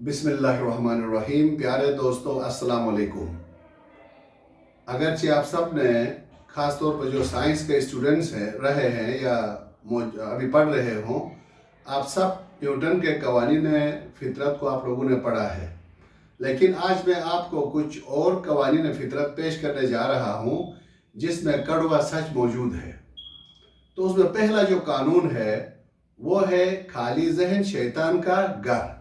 बिस्मिल्लाहिर्रहमानिर्रहीम। प्यारे दोस्तों, अस्सलाम वालेकुम। अगरचे आप सब ने ख़ास तौर पर जो साइंस के स्टूडेंट्स रहे हैं या अभी पढ़ रहे हों, आप सब न्यूटन के कवानीन फितरत को आप लोगों ने पढ़ा है। लेकिन आज मैं आपको कुछ और कवानीन फितरत पेश करने जा रहा हूँ जिसमें कड़वा सच मौजूद है। तो उसमें पहला जो कानून है वो है खाली जहन शैतान का घर।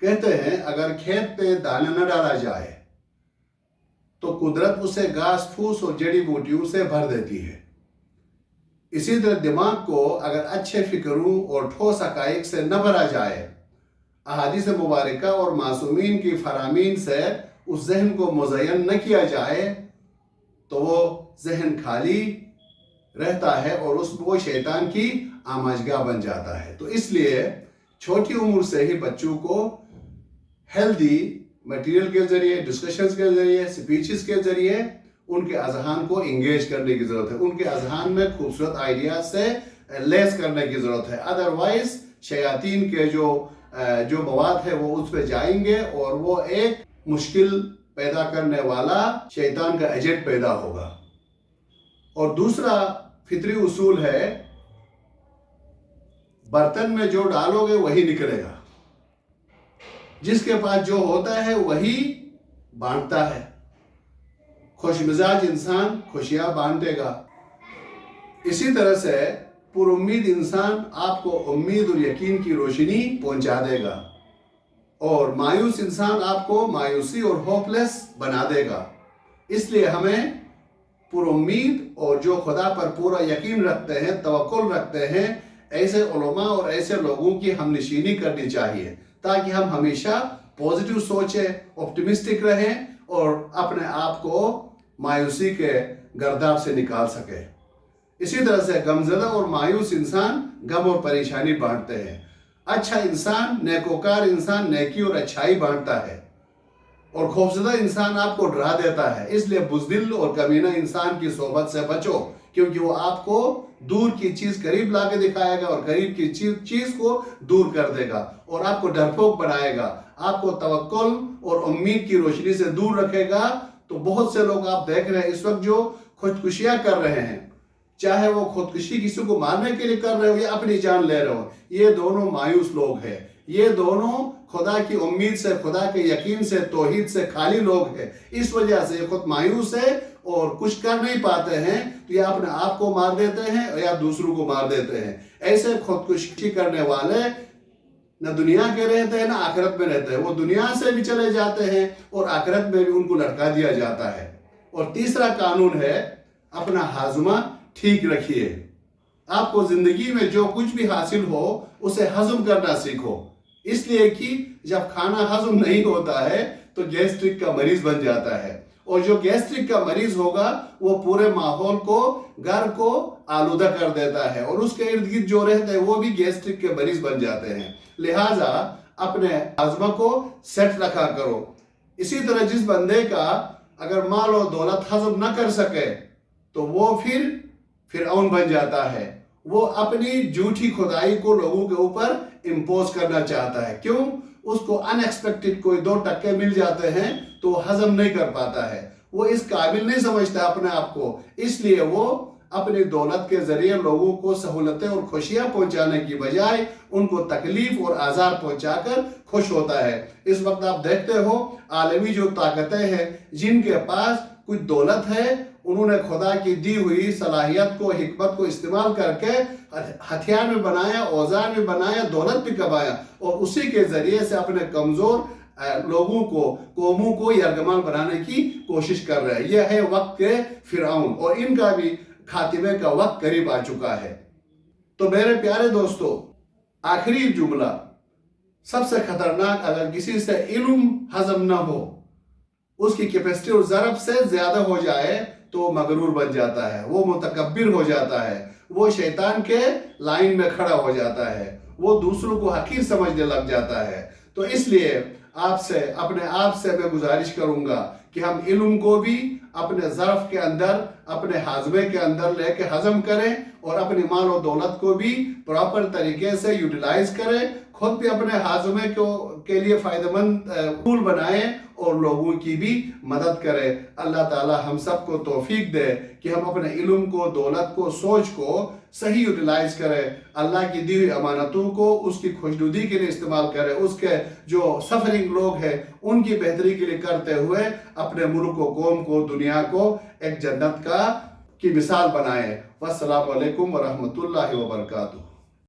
कहते हैं अगर खेत पे दाना न डाला जाए तो कुदरत उसे घास फूस और जड़ी बूटियों से भर देती है। इसी तरह दिमाग को अगर अच्छे फिक्रों और ठोस हक़ाइक़ से न भरा जाए, अहादीस मुबारका और मासूमीन की फरामीन से उस जहन को मुज़य्यन न किया जाए तो वो जहन खाली रहता है और वो शैतान की आमाजगाह बन जाता है। तो इसलिए छोटी उम्र से ही बच्चों को हेल्दी मटेरियल के ज़रिए, डिस्कशंस के ज़रिए, स्पीचेस के ज़रिए उनके अजहान को इंगेज करने की ज़रूरत है। उनके अजहान में खूबसूरत आइडियाज से लेस करने की ज़रूरत है। अदरवाइज शयातीन के जो मवाद है वो उस पर जाएंगे और वो एक मुश्किल पैदा करने वाला शैतान का एजेंट पैदा होगा। और दूसरा फितरी उसूल है, बर्तन में जो डालोगे वही निकलेगा। जिसके पास जो होता है वही बांटता है। खुशमिजाज इंसान खुशियां बांटेगा। इसी तरह से पुरुम्मीद इंसान आपको उम्मीद और यकीन की रोशनी पहुंचा देगा और मायूस इंसान आपको मायूसी और होपलेस बना देगा। इसलिए हमें पुरुम्मीद और जो खुदा पर पूरा यकीन रखते हैं, तवक्कुल रखते हैं, ऐसे उलमा और ऐसे लोगों की हमनशीनी करनी चाहिए ताकि हम हमेशा पॉजिटिव सोचें, ऑप्टिमिस्टिक रहें और अपने आप को मायूसी के गर्दाब से निकाल सकें। इसी तरह से गमज़दा और मायूस इंसान गम और परेशानी बांटते हैं। अच्छा इंसान, नेकोकार इंसान नेकी और अच्छाई बांटता है और खौफजदा इंसान आपको डरा देता है। इसलिए बुज़दिल और कमीना इंसान की सोबत से बचो, क्योंकि वो आपको दूर की चीज़ करीब ला के दिखाएगा और करीब की चीज़ को दूर कर देगा और आपको डरपोक बनाएगा, आपको तवक्कुल और उम्मीद की रोशनी से दूर रखेगा। तो बहुत से लोग आप देख रहे हैं इस वक्त जो खुदकुशियाँ कर रहे हैं, चाहे वो खुदकुशी किसी को मारने के लिए कर रहे हो या अपनी जान ले रहे हो, ये दोनों मायूस लोग हैं। ये दोनों खुदा की उम्मीद से, खुदा के यकीन से, तौहीद से खाली लोग हैं। इस वजह से खुद मायूस है और कुछ कर नहीं पाते हैं, तो या अपने आप को मार देते हैं या दूसरों को मार देते हैं। ऐसे खुदकुशी करने वाले न दुनिया के रहते हैं न आखिरत में रहते हैं। वो दुनिया से भी चले जाते हैं और आखिरत में भी उनको लटका दिया जाता है। और तीसरा कानून है, अपना हाजमा ठीक रखिए। आपको जिंदगी में जो कुछ भी हासिल हो उसे हजम करना सीखो, इसलिए कि जब खाना हजम नहीं होता है तो गैस्ट्रिक का मरीज बन जाता है और जो गैस्ट्रिक का मरीज होगा वो पूरे माहौल को, घर को आलूदा कर देता है और उसके इर्द गिर्द जो रहते हैं वो भी गैस्ट्रिक के मरीज बन जाते हैं। लिहाजा अपने हाजमा को सेट रखा करो। इसी तरह जिस बंदे का अगर माल और दौलत हजम न कर सके तो वो फिरऔन बन जाता है। वो अपनी झूठी खुदाई को लोगों के ऊपर इम्पोज करना चाहता है। क्यों? उसको अनएक्सपेक्टेड कोई 2 टक्के मिल जाते हैं तो वो हजम नहीं कर पाता है। वो इस काबिल नहीं समझता अपने आप को, इसलिए वो अपनी दौलत के जरिए लोगों को सहूलतें और खुशियां पहुंचाने की बजाय उनको तकलीफ और आज़ार पहुंचाकर खुश होता है। इस वक्त आप देखते हो आलमी जो ताकतें हैं, जिनके पास कुछ दौलत है, उन्होंने खुदा की दी हुई सलाहियत को, हिकमत को इस्तेमाल करके हथियार में बनाया, औजार में बनाया, दौलत भी कमाया और उसी के जरिए से अपने कमज़ोर लोगों को, कौमों को यरगमाल बनाने की कोशिश कर रहे हैं। यह है वक्त के फिरऔन और इनका भी खातिमे का वक्त करीब आ चुका है। तो मेरे प्यारे दोस्तों, आखिरी जुमला, सबसे खतरनाक, अगर किसी से इल्म हजम न हो, उसकी कैपेसिटी और ज़रब से ज़्यादा हो जाए तो मगरूर बन जाता है, वो मुतकब्बिर हो जाता है, वो शैतान के लाइन में खड़ा हो जाता है, वो दूसरों को हकीर समझने लग जाता है। तो इसलिए आपसे, अपने आप से मैं गुजारिश करूंगा कि हम इल्म को भी अपने ज़र्फ के अंदर, अपने हाजमे के अंदर लेके हजम करें और अपनी माल और दौलत को भी प्रॉपर तरीके से यूटिलाइज करें, خود بھی اپنے ہاضمے کے لیے فائدہ مند پھول بنائیں اور لوگوں کی بھی مدد کرے۔ اللہ تعالی ہم سب کو توفیق دے کہ ہم اپنے علم کو، دولت کو، سوچ کو صحیح یوٹیلائز کرے، اللہ کی دی ہوئی امانتوں کو اس کی خوشنودی کے لیے استعمال کرے، اس کے جو سفرنگ لوگ ہیں ان کی بہتری کے لیے کرتے ہوئے اپنے ملک و قوم کو، دنیا کو ایک جنت کی مثال بنائے۔ والسلام علیکم ورحمۃ اللہ وبرکاتہ۔